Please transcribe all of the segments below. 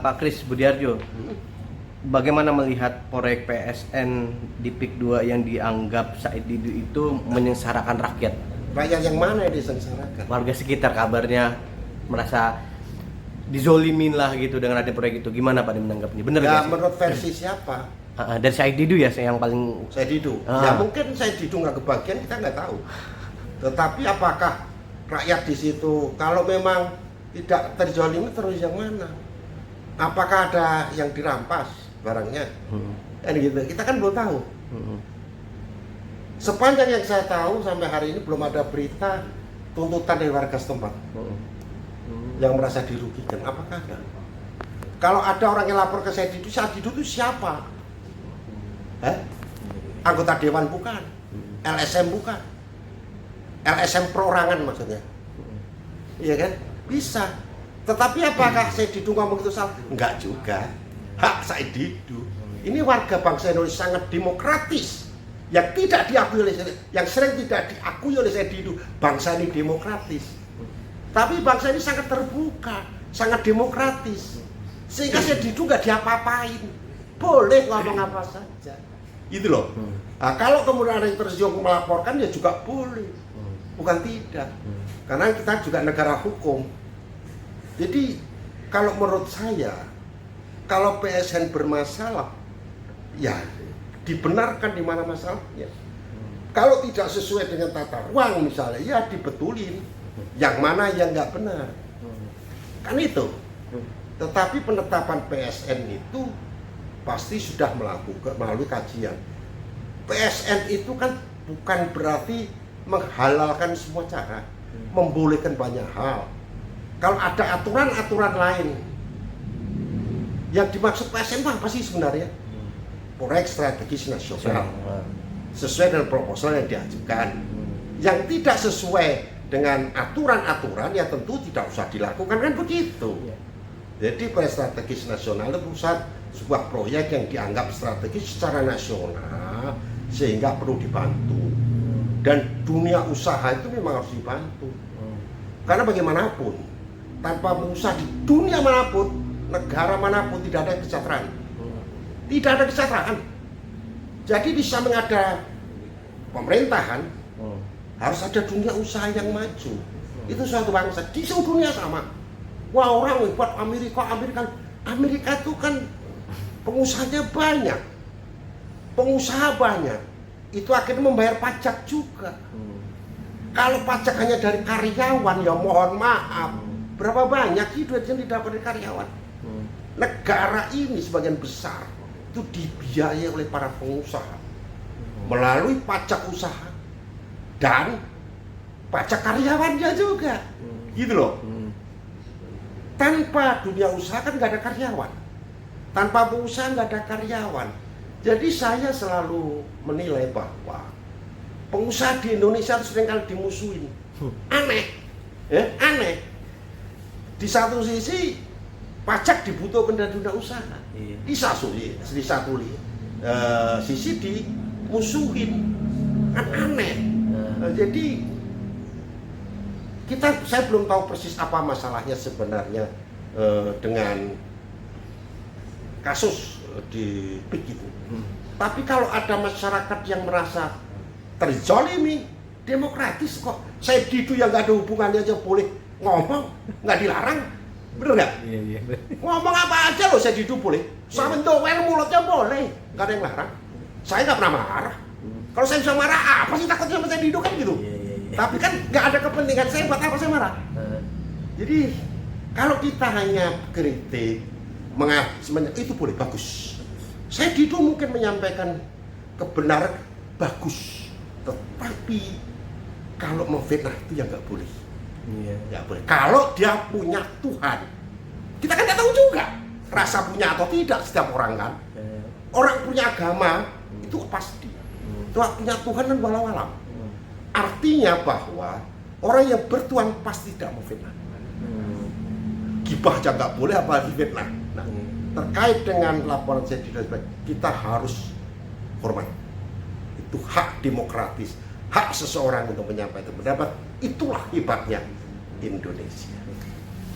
Pak Kris Budiarjo, bagaimana melihat proyek PSN di PIK 2 yang dianggap Said Didu itu menyengsarakan rakyat? Rakyat yang mana yang disengsarakan? Warga sekitar kabarnya merasa dizolimin lah gitu dengan ada proyek itu. Gimana Pak menanggapnya? Benar Ya, nggak sih? menurut versi siapa? Dari Said Didu ya yang paling. Said Didu. Ya mungkin Said Didu nggak kebagian, kita nggak tahu. Tetapi apakah rakyat di situ kalau memang tidak terzolimi terus yang mana? Apakah ada yang dirampas barangnya? Kan gitu. Kita kan belum tahu. Sepanjang yang saya tahu sampai hari ini belum ada berita tuntutan dari warga setempat yang merasa dirugikan. Apakah ada? Kalau ada orang yang lapor ke Said Didu itu siapa? Anggota dewan bukan, LSM bukan, LSM perorangan maksudnya, iya kan? Bisa. Tetapi apakah Said Didu ngomong itu salah? Enggak juga. Hak Said Didu. Ini warga bangsa Indonesia sangat demokratis, yang tidak diakui oleh, yang sering tidak diakui oleh Said Didu. Bangsa ini demokratis, tapi bangsa ini sangat terbuka, sangat demokratis, sehingga Said Didu nggak diapa-apain, boleh ngomong apa saja. Gitu loh. Nah, kalau kemudian ada yang tersiung melaporkan ya juga boleh, bukan tidak. Karena kita juga negara hukum. Jadi kalau menurut saya, kalau PSN bermasalah, ya dibenarkan di mana masalahnya. Kalau tidak sesuai dengan tata ruang misalnya, ya dibetulin. Yang mana yang nggak benar. Kan itu. Tetapi penetapan PSN itu pasti sudah melalui kajian. PSN itu kan bukan berarti menghalalkan semua cara, membolehkan banyak hal. Kalau ada aturan-aturan lain, yang dimaksud PSN apa sih sebenarnya? Proyek strategis nasional, sesuai dengan proposal yang diajukan. Yang tidak sesuai dengan aturan-aturan ya tentu tidak usah dilakukan, kan begitu. Jadi proyek strategis nasional itu sebuah proyek yang dianggap strategis secara nasional sehingga perlu dibantu, dan dunia usaha itu memang harus dibantu karena bagaimanapun tanpa usaha di dunia manapun, negara manapun tidak ada kesejahteraan, tidak ada kesejahteraan. Jadi di samping ada pemerintahan harus ada dunia usaha yang maju. Itu suatu bangsa di seluruh dunia sama. Wah, orang buat Amerika itu kan pengusahanya banyak, pengusaha banyak, itu akhirnya membayar pajak juga. Kalau pajak hanya dari karyawan, ya mohon maaf, berapa banyak sih duit yang didapat dari karyawan? Negara ini sebagian besar itu dibiayai oleh para pengusaha melalui pajak usaha dan pajak karyawannya juga, gitu loh. Tanpa dunia usaha kan nggak ada karyawan, tanpa pengusaha nggak ada karyawan. Jadi saya selalu menilai bahwa pengusaha di Indonesia seringkali dimusuhin. Aneh, ya aneh. Di satu sisi pajak dibutuhkan dari dunia usaha, di satu sisi dimusuhin, kan aneh. Jadi saya belum tahu persis apa masalahnya sebenarnya dengan kasus di PIK itu. Tapi kalau ada masyarakat yang merasa terzolimi, demokratis kok. Said Didu yang nggak ada hubungannya aja boleh ngomong, nggak dilarang, bener nggak? Iya. Ngomong apa aja loh Said Didu boleh. Sama doel mulutnya boleh, nggak ada yang larang. Saya nggak pernah marah. Kalau saya bisa marah, apa sih takutnya sama Said Didu kan gitu? Tapi kan nggak ada kepentingan saya, buat apa saya marah? Jadi kalau kita hanya kritik, itu boleh, bagus. Saya Didu mungkin menyampaikan kebenaran, bagus. Tetapi kalau memfitnah itu ya nggak boleh. Nggak boleh. Kalau dia punya Tuhan, kita kan nggak tahu juga rasa punya atau tidak setiap orang kan. Orang punya agama itu pasti. Tuhan punya Tuhan dan walau-walau. Artinya bahwa orang yang bertuhan pasti tidak memfitnah. Gibah aja nggak boleh, apalagi fitnah. Nah, terkait dengan laporan Said Didu, kita harus hormat. Itu hak demokratis, hak seseorang untuk menyampaikan pendapat. Itulah hebatnya Indonesia.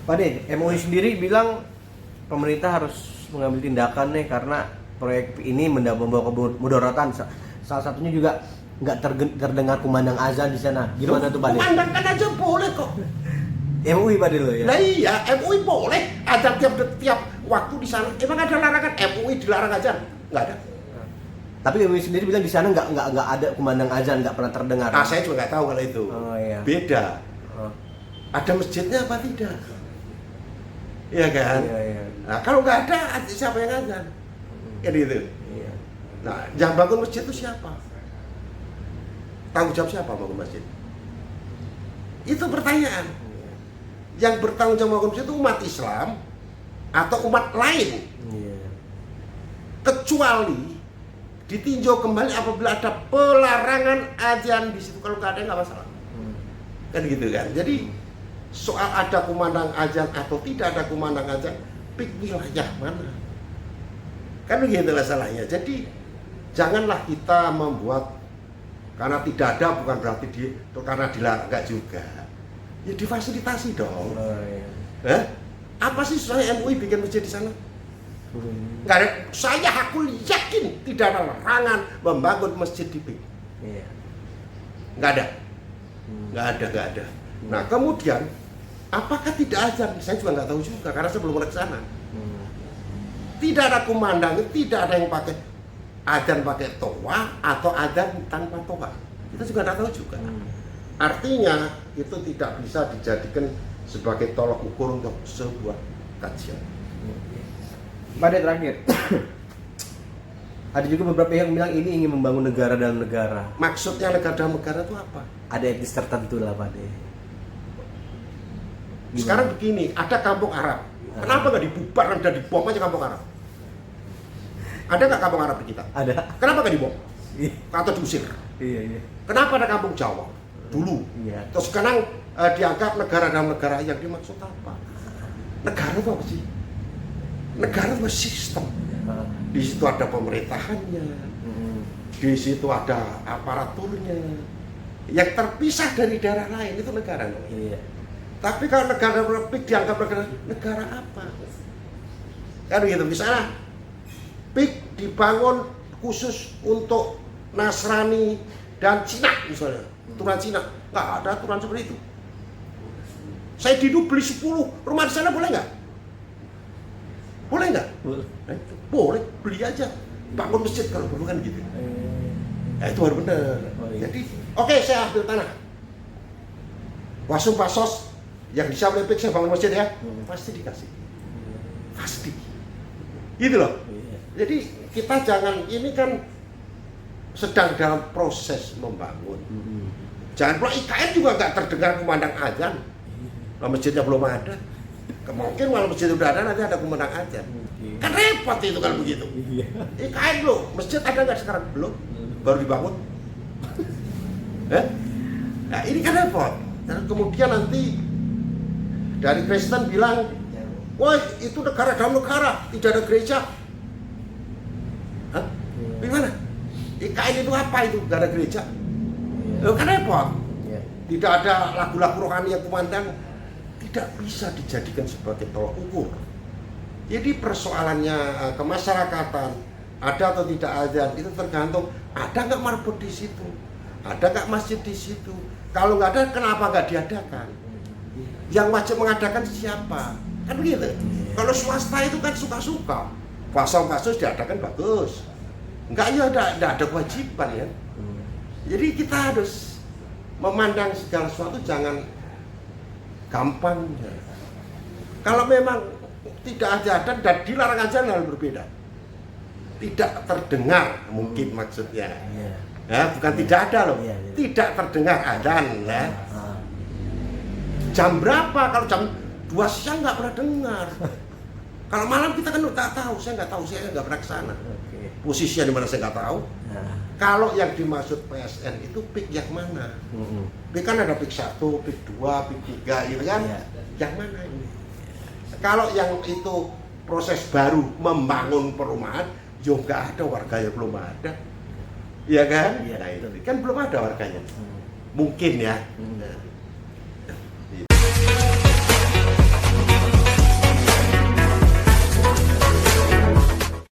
Pak De, MUI sendiri bilang pemerintah harus mengambil tindakan nih karena proyek ini membawa kemudaratan. Salah satunya juga nggak terdengar kumandang azan di sana. Gimana tuh Pak De? Kumandangkan aja boleh kok. MUI Pak De lo ya? Nah iya, MUI boleh azan tiap waktu di sana. Emang ada larangan MUI dilarang azan? Nggak ada. Tapi MUI sendiri bilang di sana nggak ada kumandang azan, nggak pernah terdengar. Nah, saya juga nggak tahu kalau itu. Oh, iya. Beda. Oh. Ada masjidnya apa tidak? Iya kan? Iya, iya. Nah, kalau nggak ada, siapa yang azan? Kan gitu. Iya. Nah, yang bangun masjid itu siapa? Tanggung jawab siapa bangun masjid? Itu pertanyaan. Yang bertanggung jawab bangun masjid itu umat Islam atau umat lain. Iya. Kecuali ditinjau kembali apabila ada pelarangan azan di situ. Kalau nggak ada nggak masalah. Kan gitu kan. Jadi soal ada kumandang azan atau tidak ada kumandang azan, pik wilayah mana? Kan begitu masalahnya. Jadi janganlah kita membuat karena tidak ada bukan berarti karena dilarang, enggak juga. Ya difasilitasi dong. Oh, iya. Apa sih susahnya MUI bikin masjid di sana? Enggak ada. Aku yakin tidak ada larangan membangun masjid di PIK. Iya. Enggak ada. Enggak ada. Nah, kemudian apakah tidak azan? Saya juga nggak tahu juga karena saya belum pernah ke sana. Tidak ada kumandang, tidak ada yang pakai azan pakai toa atau azan tanpa toa. Kita juga nggak tahu juga. Artinya itu tidak bisa dijadikan sebagai tolak ukur untuk sebuah kajian. Pak De terakhir. Ada juga beberapa yang bilang ini ingin membangun negara dalam negara. Maksudnya negara dalam negara itu apa? Ada etnis tertentu lah Pak De. Sekarang begini, ada kampung Arab. Kenapa nggak dibubarkan dan dibom aja kampung Arab? Ada nggak kampung Arab di kita? Ada. Kenapa nggak dibom? Iya. Atau diusir? Iya. Kenapa ada kampung Jawa? Dulu. Iya. Terus sekarang dianggap negara dalam negara, yang dimaksud apa? Negara itu apa sih? Negara itu sistem. Di situ ada pemerintahannya. Di situ ada aparaturnya. Yang terpisah dari daerah lain itu negara. Iya. Tapi kalau negara republik dianggap negara apa? Kan begitu. Misalnya PIK dibangun khusus untuk Nasrani dan Cina misalnya, aturan Cina. Nggak ada aturan seperti itu. Saya didu beli 10 rumah di sana boleh nggak? Boleh nggak? Boleh. Nah, itu boleh, beli aja. Bangun masjid kalau perlu kan gitu. Ya itu harus benar. Oh, iya. Jadi, oke, saya ambil tanah. Wasum pasos yang bisa oleh PIK saya bangun masjid ya, pasti dikasih. Pasti. Gitu loh. Iya. Jadi kita jangan, ini kan sedang dalam proses membangun. Jangan pula IKN juga nggak terdengar kumandang azan. Nah, masjidnya belum ada. Mungkin kalau masjid udah ada nanti ada kumandang azan. Kan repot itu kalau begitu. Iya. IKN loh, masjid ada nggak sekarang? Belum. Baru dibangun. Nah ini kan repot. Dan kemudian nanti dari Kristen bilang, wah itu negara dalam negara, tidak ada gereja. Hah? Gimana? IKN itu apa itu? Gak ada gereja? Kan repot. Iya. Tidak ada lagu-lagu rohani yang kumandang, tidak bisa dijadikan sebagai tolak ukur. Jadi persoalannya kemasyarakatan, ada atau tidak azan, itu tergantung ada nggak marbot di situ, ada nggak masjid di situ. Kalau nggak ada, kenapa nggak diadakan? Yang wajib mengadakan siapa? Kan begitu. Kalau swasta itu kan suka-suka, pasang-pasang diadakan bagus. Enggak ya, ada kewajiban ya. Jadi kita harus memandang segala sesuatu jangan gampang. Kalau memang tidak ada dan dilarang aja hal berbeda. Tidak terdengar mungkin maksudnya. Iya. Ya, bukan tidak ada loh. Iya. Tidak terdengar adzan ya. Jam berapa? Kalau jam 2 siang nggak pernah dengar. Kalau malam kita kan nggak tahu, saya nggak tahu, saya nggak pernah ke sana. Oke. Posisinya di mana saya nggak tahu. Nah. Kalau yang dimaksud PSN itu PIK yang mana? PIK kan ada PIK 1, PIK 2, PIK 3 gitu kan? Iya. Yang mana ini? Kalau yang itu proses baru membangun perumahan, yo nggak ada warganya, belum ada. Iya kan? Iya, Nah, itu betul. kan belum ada warganya. Mungkin ya. Hmm.